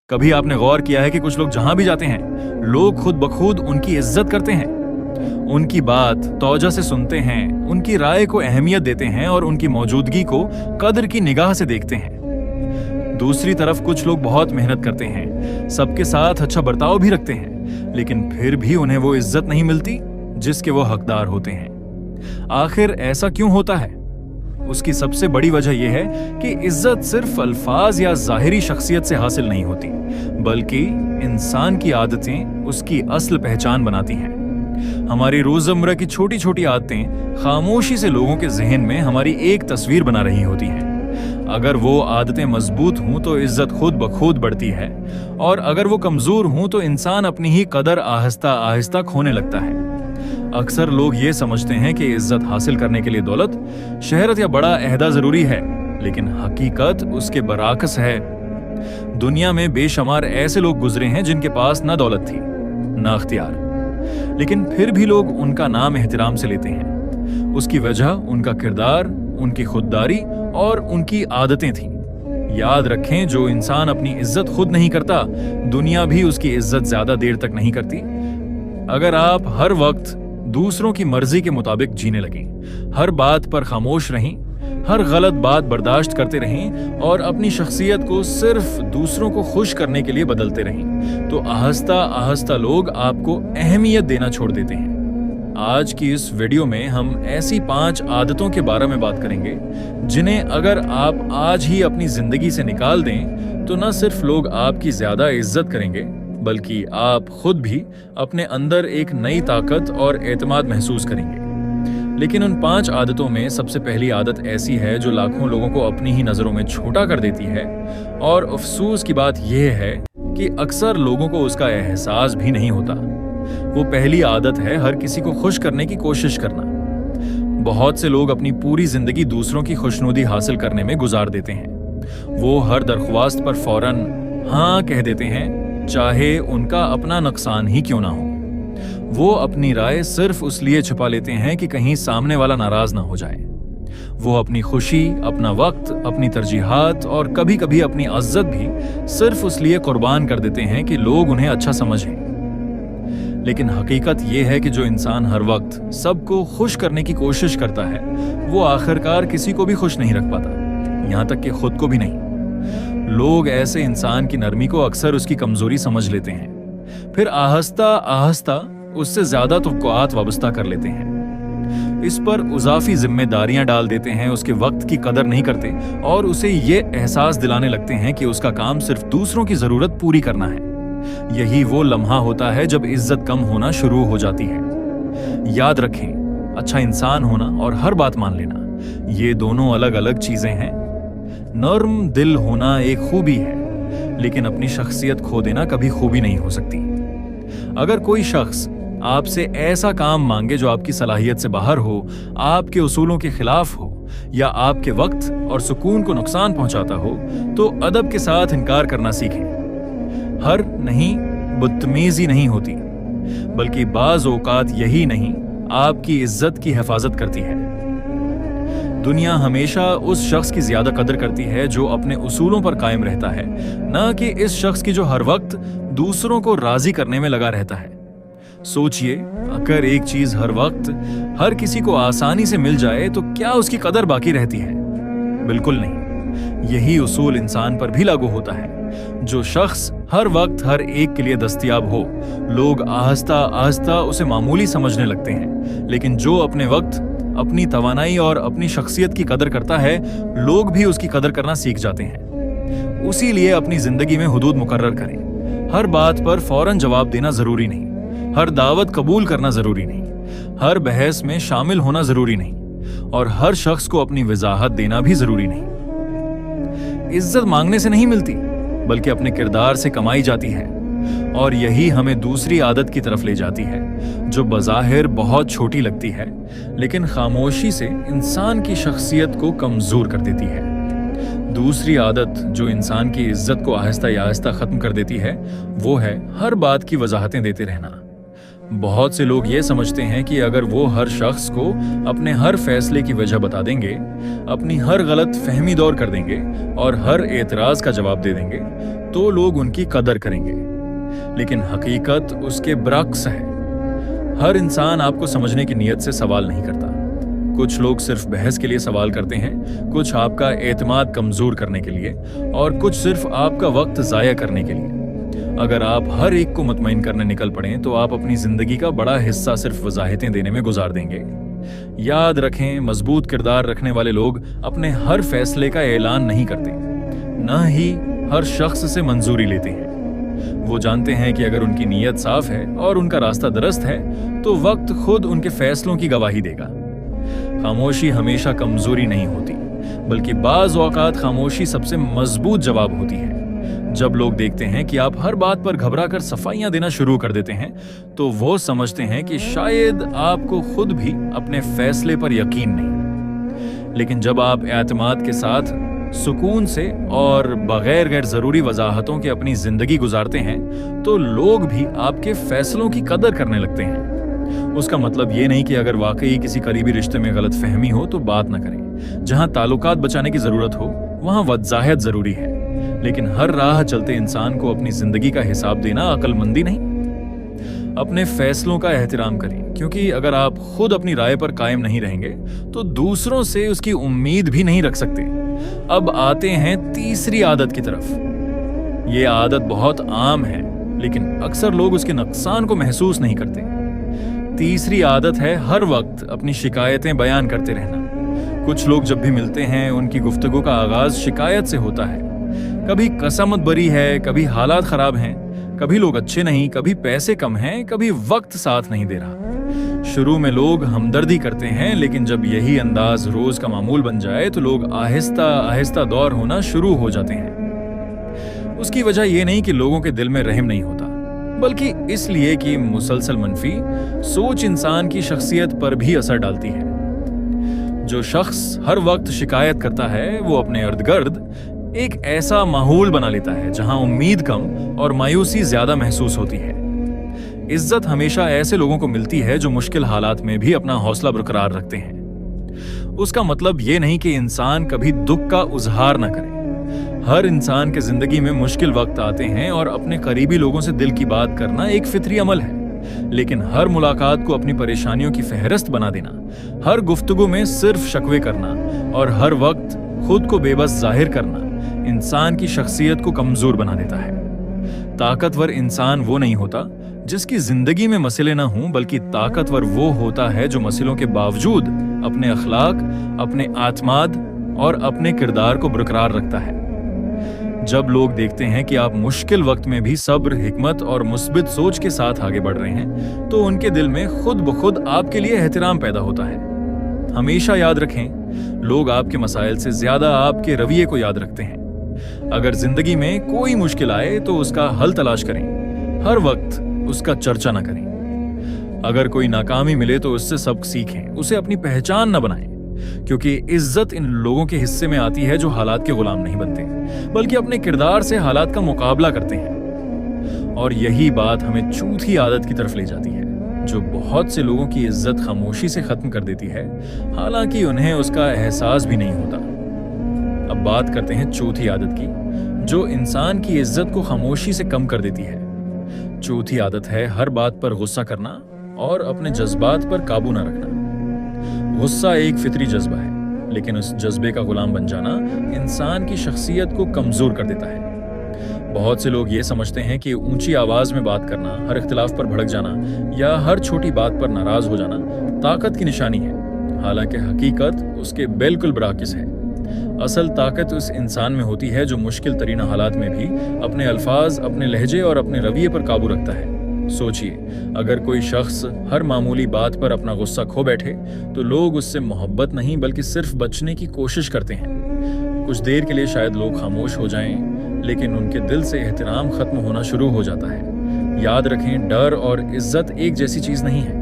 कभी आपने गौर किया है कि कुछ लोग जहां भी जाते हैं, लोग खुद बखुद उनकी इज्जत करते हैं, उनकी बात तौजा से सुनते हैं, उनकी राय को अहमियत देते हैं और उनकी मौजूदगी को कदर की निगाह से देखते हैं। दूसरी तरफ कुछ लोग बहुत मेहनत करते हैं, सबके साथ अच्छा बर्ताव भी रखते हैं, लेकिन फिर भी उन्हें वो इज्जत नहीं मिलती जिसके वो हकदार होते हैं। आखिर ऐसा क्यों होता है? उसकी सबसे बड़ी वजह यह है कि इज्जत सिर्फ अल्फाज या जाहिरी शख्सियत से हासिल नहीं होती, बल्कि इंसान की आदतें उसकी असल पहचान बनाती हैं। हमारी रोजमर्रा की छोटी छोटी आदतें खामोशी से लोगों के जहन में हमारी एक तस्वीर बना रही होती हैं। अगर वो आदतें मजबूत हों तो इज्जत खुद बखुद बढ़ती है, और अगर वो कमजोर हों तो इंसान अपनी ही कदर आहिस्ता आहिस्ता खोने लगता है। अक्सर लोग ये समझते हैं कि इज्जत हासिल करने के लिए दौलत, शहरत या बड़ा अहदा जरूरी है, लेकिन हकीकत उसके बराकस है। दुनिया में बेशुमार ऐसे लोग गुजरे हैं जिनके पास ना दौलत थी ना अख्तियार, लेकिन फिर भी लोग उनका नाम एहतराम से लेते हैं। उसकी वजह उनका किरदार, उनकी खुददारी और उनकी आदतें थीं। याद रखें, जो इंसान अपनी इज्जत खुद नहीं करता, दुनिया भी उसकी इज्जत ज्यादा देर तक नहीं करती। अगर आप हर वक्त दूसरों की मर्जी के मुताबिक जीने लगें, हर बात पर खामोश रहें, हर गलत बात बर्दाश्त करते रहें और अपनी शख्सियत को सिर्फ दूसरों को खुश करने के लिए बदलते रहें, तो आहिस्ता आहिस्ता लोग आपको अहमियत देना छोड़ देते हैं। आज की इस वीडियो में हम ऐसी 5 आदतों के बारे में बात करेंगे जिन्हें अगर आप आज ही अपनी जिंदगी से निकाल दें तो न सिर्फ लोग आपकी ज्यादा इज्जत करेंगे, बल्कि आप खुद भी अपने अंदर एक नई ताकत और एतमाद महसूस करेंगे। लेकिन उन 5 आदतों में सबसे पहली आदत ऐसी है जो लाखों लोगों को अपनी ही नजरों में छोटा कर देती है, और अफसोस की बात यह है कि अक्सर लोगों को उसका एहसास भी नहीं होता। वो पहली आदत है हर किसी को खुश करने की कोशिश करना। बहुत से लोग अपनी पूरी जिंदगी दूसरों की खुशनुदी हासिल करने में गुजार देते हैं। वो हर दरख्वास्त पर फौरन हाँ कह देते हैं, चाहे उनका अपना नुकसान ही क्यों ना हो। वो अपनी राय सिर्फ उसलिए छुपा लेते हैं कि कहीं सामने वाला नाराज ना हो जाए। वो अपनी खुशी, अपना वक्त, अपनी तरजीहात और कभी कभी अपनी इज्जत भी सिर्फ उसलिए कुर्बान कर देते हैं कि लोग उन्हें अच्छा समझें। लेकिन हकीकत यह है कि जो इंसान हर वक्त सबको खुश करने की कोशिश करता है, वो आखिरकार किसी को भी खुश नहीं रख पाता, यहाँ तक कि खुद को भी नहीं। लोग ऐसे इंसान की नरमी को अक्सर उसकी कमजोरी समझ लेते हैं, फिर आहिस्ता आहिस्ता उससे ज्यादा तवक्कुआत वाबस्ता कर लेते हैं। इस पर इजाफी जिम्मेदारियां डाल देते हैं, उसके वक्त की कदर नहीं करते और उसे ये एहसास दिलाने लगते हैं कि उसका काम सिर्फ दूसरों की जरूरत पूरी करना है। यही वो लम्हा होता है जब इज्जत कम होना शुरू हो जाती है। याद रखें, अच्छा इंसान होना और हर बात मान लेना, ये दोनों अलग अलग चीजें हैं। नर्म दिल होना एक खूबी है, लेकिन अपनी शख्सियत खो देना कभी खूबी नहीं हो सकती। अगर कोई शख्स आपसे ऐसा काम मांगे जो आपकी सलाहियत से बाहर हो, आपके उसूलों के खिलाफ हो या आपके वक्त और सुकून को नुकसान पहुंचाता हो, तो अदब के साथ इनकार करना सीखें। हर नहीं बदतमीजी नहीं होती, बल्कि बाज औकात यही नहीं आपकी इज्जत की हिफाजत करती है। दुनिया हमेशा उस शख्स की ज्यादा कदर करती है जो अपने उसूलों पर कायम रहता है, न कि इस शख्स की जो हर वक्त दूसरों को राजी करने में लगा रहता है। सोचिए, अगर एक चीज हर वक्त हर किसी को आसानी से मिल जाए तो क्या उसकी कदर बाकी रहती है? बिल्कुल नहीं। यही उसूल इंसान पर भी लागू होता है। जो शख्स हर वक्त हर एक के लिए दस्तयाब हो, लोग आहिस्ता आहिस्ता उसे मामूली समझने लगते हैं, लेकिन जो अपने वक्त, अपनी तवानाई और अपनी शख्सियत की कदर करता है, लोग भी उसकी कदर करना सीख जाते हैं। उसी लिए अपनी जिंदगी में हुदूद मुकर्रर करें। हर बात पर फौरन जवाब देना जरूरी नहीं, हर दावत कबूल करना जरूरी नहीं, हर बहस में शामिल होना जरूरी नहीं, और हर शख्स को अपनी वजाहत देना भी जरूरी नहीं। इज्जत मांगने से नहीं मिलती, बल्कि अपने किरदार से कमाई जाती है। और यही हमें दूसरी आदत की तरफ ले जाती है, जो बज़ाहिर बहुत छोटी लगती है, लेकिन खामोशी से इंसान की शख्सियत को कमजोर कर देती है। दूसरी आदत जो इंसान की इज्जत को आहिस्ता आहिस्ता खत्म कर देती है, वो है हर बात की वजाहतें देते रहना। बहुत से लोग ये समझते हैं कि अगर वो हर शख्स को अपने हर फैसले की वजह बता देंगे, अपनी हर गलत फहमी दूर कर देंगे और हर एतराज का जवाब दे देंगे, तो लोग उनकी कदर करेंगे। लेकिन हकीकत उसके बरक्स है। हर इंसान आपको समझने की नीयत से सवाल नहीं करता। कुछ लोग सिर्फ बहस के लिए सवाल करते हैं, कुछ आपका एतमाद कमजोर करने के लिए, और कुछ सिर्फ आपका वक्त जाया करने के लिए। अगर आप हर एक को मुतमईन करने निकल पड़ें तो आप अपनी जिंदगी का बड़ा हिस्सा सिर्फ वजाहतें देने में गुजार देंगे। याद रखें, मजबूत किरदार रखने वाले लोग अपने हर फैसले का ऐलान नहीं करते, न ही हर शख्स से मंजूरी लेते हैं। वो जानते हैं कि अगर उनकी नीयत साफ है और उनका रास्ता दुरुस्त है तो वक्त खुद उनके फैसलों की गवाही देगा। खामोशी हमेशा कमजोरी नहीं होती, बल्कि बाज़ औक़ात खामोशी सबसे मजबूत जवाब होती है। जब लोग देखते हैं कि आप हर बात पर घबरा कर सफाइयां देना शुरू कर देते हैं, तो वो समझते हैं कि शायद आपको खुद भी अपने फैसले पर यकीन नहीं। लेकिन जब आप एतमाद के साथ, सुकून से और बगैर गैर जरूरी वजाहतों के अपनी जिंदगी गुजारते हैं, तो लोग भी आपके फैसलों की कदर करने लगते हैं। उसका मतलब ये नहीं कि अगर वाकई किसी करीबी रिश्ते में गलत फहमी हो तो बात न करें। जहां ताल्लुकात बचाने की जरूरत हो वहां वजाहत जरूरी है, लेकिन हर राह चलते इंसान को अपनी जिंदगी का हिसाब देना अक्लमंदी नहीं। अपने फैसलों का एहतराम करें, क्योंकि अगर आप खुद अपनी राय पर कायम नहीं रहेंगे तो दूसरों से उसकी उम्मीद भी नहीं रख सकते। अब आते हैं तीसरी आदत की तरफ। ये आदत बहुत आम है, लेकिन अक्सर लोग उसके नुकसान को महसूस नहीं करते। तीसरी आदत है हर वक्त अपनी शिकायतें बयान करते रहना। कुछ लोग जब भी मिलते हैं उनकी गुफ्तगू का आगाज शिकायत से होता है। कभी कसमत बरी है, कभी हालात खराब हैं, कभी लोग अच्छे नहीं, कभी पैसे कम हैं, कभी वक्त साथ नहीं दे रहा। शुरू में लोग हमदर्दी करते हैं, लेकिन जब यही अंदाज रोज का मामूल बन जाए तो लोग आहिस्ता आहिस्ता दौर होना शुरू हो जाते हैं। उसकी वजह यह नहीं कि लोगों के दिल में रहम नहीं होता, बल्कि इसलिए कि मुसलसल मनफी सोच इंसान की शख्सियत पर भी असर डालती है। जो शख्स हर वक्त शिकायत करता है वो अपने इर्द गिर्द एक ऐसा माहौल बना लेता है जहां उम्मीद कम और मायूसी ज्यादा महसूस होती है। इज्जत हमेशा ऐसे लोगों को मिलती है जो मुश्किल हालात में भी अपना हौसला बरकरार रखते हैं। उसका मतलब ये नहीं कि इंसान कभी दुख का उजहार न करे। हर इंसान के जिंदगी में मुश्किल वक्त आते हैं और अपने करीबी लोगों से दिल की बात करना एक फितरी अमल है। लेकिन हर मुलाकात को अपनी परेशानियों की फहरिस्त बना देना, हर गुफ्तगू में सिर्फ शकवे करना और हर वक्त खुद को बेबस जाहिर करना इंसान की शख्सियत को कमजोर बना देता है। ताकतवर इंसान वो नहीं होता जिसकी जिंदगी में मसले ना हों, बल्कि ताकतवर वो होता है जो मसलों के बावजूद अपने अखलाक, अपने आत्माद और अपने किरदार को बरकरार रखता है। जब लोग देखते हैं कि आप मुश्किल वक्त में भी सब्र, हिकमत और मुस्बित सोच के साथ आगे बढ़ रहे हैं, तो उनके दिल में खुद ब खुद आपके लिए एहतराम पैदा होता है। हमेशा याद रखें, लोग आपके मसाइल से ज्यादा आपके रवैये को याद रखते हैं। अगर जिंदगी में कोई मुश्किल आए तो उसका हल तलाश करें, हर वक्त उसका चर्चा न करें। अगर कोई नाकामी मिले तो उससे सबक सीखें, उसे अपनी पहचान न बनाएं, क्योंकि इज्जत इन लोगों के हिस्से में आती है जो हालात के गुलाम नहीं बनते, बल्कि अपने किरदार से हालात का मुकाबला करते हैं। और यही बात हमें चौथी आदत की तरफ ले जाती है, जो बहुत से लोगों की इज्जत खामोशी से खत्म कर देती है, हालांकि उन्हें उसका एहसास भी नहीं होता। अब बात करते हैं चौथी आदत की, जो इंसान की इज्जत को खामोशी से कम कर देती है। चौथी आदत है हर बात पर गुस्सा करना और अपने जज्बात पर काबू न रखना। गुस्सा एक फितरी जज्बा है, लेकिन उस जज्बे का गुलाम बन जाना इंसान की शख्सियत को कमजोर कर देता है। बहुत से लोग ये समझते हैं कि ऊंची आवाज में बात करना, हर इख्तिलाफ पर भड़क जाना या हर छोटी बात पर नाराज हो जाना ताकत की निशानी है। हालांकि हकीकत उसके बिल्कुल बराकिस है। असल ताकत उस इंसान में होती है जो मुश्किल तरीन हालात में भी अपने अल्फाज, अपने लहजे और अपने रवैये पर काबू रखता है। सोचिए, अगर कोई शख्स हर मामूली बात पर अपना गुस्सा खो बैठे तो लोग उससे मोहब्बत नहीं बल्कि सिर्फ बचने की कोशिश करते हैं। कुछ देर के लिए शायद लोग खामोश हो जाएं, लेकिन उनके दिल से एहतराम खत्म होना शुरू हो जाता है। याद रखें, डर और इज्जत एक जैसी चीज नहीं है।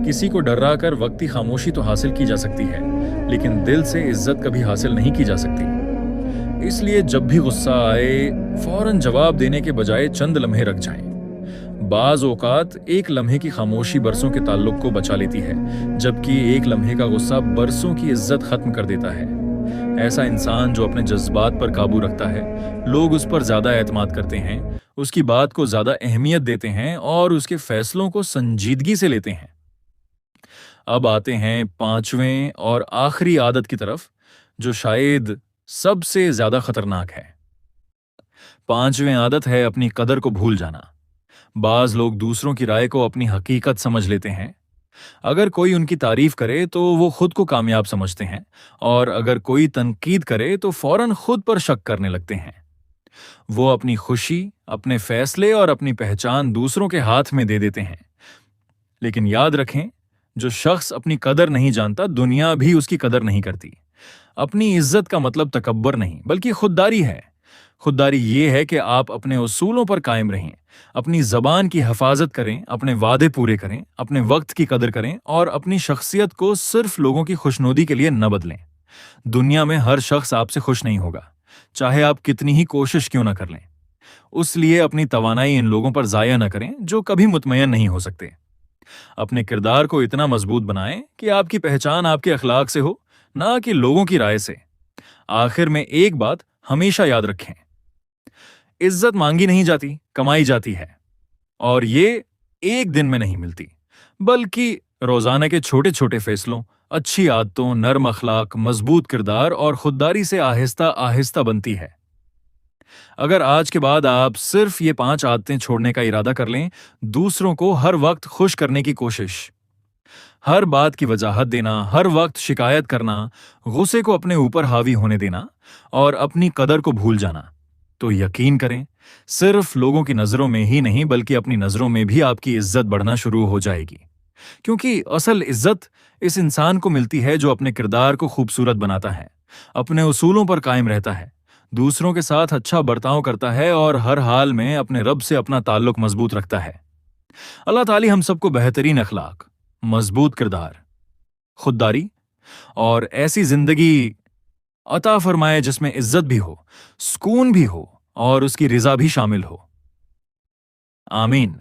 किसी को डरा कर वक्ती खामोशी तो हासिल की जा सकती है, लेकिन दिल से इज्जत कभी हासिल नहीं की जा सकती। इसलिए जब भी गुस्सा आए, फौरन जवाब देने के बजाय चंद लम्हे रख जाएं। بعض اوقات ایک لمحے کی خاموشی برسوں کے تعلق کو بچا لیتی ہے، جبکہ ایک لمحے کا غصہ برسوں کی عزت ختم کر دیتا ہے۔ ایسا انسان جو اپنے جذبات پر قابو رکھتا ہے، لوگ اس پر زیادہ اعتماد کرتے ہیں، اس کی بات کو زیادہ اہمیت دیتے ہیں اور اس کے فیصلوں کو سنجیدگی سے لیتے ہیں۔ اب آتے ہیں پانچویں اور آخری عادت کی طرف، جو شاید سب سے زیادہ خطرناک ہے۔ پانچویں عادت ہے اپنی قدر کو بھول جانا۔ بعض لوگ دوسروں کی رائے کو اپنی حقیقت سمجھ لیتے ہیں۔ اگر کوئی ان کی تعریف کرے تو وہ خود کو کامیاب سمجھتے ہیں، اور اگر کوئی تنقید کرے تو فوراً خود پر شک کرنے لگتے ہیں۔ وہ اپنی خوشی، اپنے فیصلے اور اپنی پہچان دوسروں کے ہاتھ میں دے دیتے ہیں۔ لیکن یاد رکھیں، جو شخص اپنی قدر نہیں جانتا، دنیا بھی اس کی قدر نہیں کرتی۔ اپنی عزت کا مطلب تکبر نہیں، بلکہ خودداری ہے۔ خودداری یہ ہے کہ آپ اپنے اصولوں پر قائم رہیں، اپنی زبان کی حفاظت کریں، اپنے وعدے پورے کریں، اپنے وقت کی قدر کریں اور اپنی شخصیت کو صرف لوگوں کی خوشنودی کے لیے نہ بدلیں۔ دنیا میں ہر شخص آپ سے خوش نہیں ہوگا، چاہے آپ کتنی ہی کوشش کیوں نہ کر لیں۔ اس لیے اپنی توانائی ان لوگوں پر ضائع نہ کریں جو کبھی مطمئن نہیں ہو سکتے۔ اپنے کردار کو اتنا مضبوط بنائیں کہ آپ کی پہچان آپ کے اخلاق سے ہو، نہ کہ لوگوں کی رائے سے۔ آخر میں ایک بات ہمیشہ یاد رکھیں، عزت مانگی نہیں جاتی، کمائی جاتی ہے، اور یہ ایک دن میں نہیں ملتی، بلکہ روزانہ کے چھوٹے چھوٹے فیصلوں، اچھی عادتوں، نرم اخلاق، مضبوط کردار اور خودداری سے آہستہ آہستہ بنتی ہے۔ اگر آج کے بعد آپ صرف یہ 5 عادتیں چھوڑنے کا ارادہ کر لیں، دوسروں کو ہر وقت خوش کرنے کی کوشش، ہر بات کی وضاحت دینا، ہر وقت شکایت کرنا، غصے کو اپنے اوپر حاوی ہونے دینا اور اپنی قدر کو بھول جانا، تو یقین کریں، صرف لوگوں کی نظروں میں ہی نہیں بلکہ اپنی نظروں میں بھی آپ کی عزت بڑھنا شروع ہو جائے گی۔ کیونکہ اصل عزت اس انسان کو ملتی ہے جو اپنے کردار کو خوبصورت بناتا ہے، اپنے اصولوں پر قائم رہتا ہے، دوسروں کے ساتھ اچھا برتاؤ کرتا ہے اور ہر حال میں اپنے رب سے اپنا تعلق مضبوط رکھتا ہے۔ اللہ تعالی ہم سب کو بہترین اخلاق، مضبوط کردار، خودداری اور ایسی زندگی عطا فرمائے جس میں عزت بھی ہو، سکون بھی ہو اور اس کی رضا بھی شامل ہو۔ آمین۔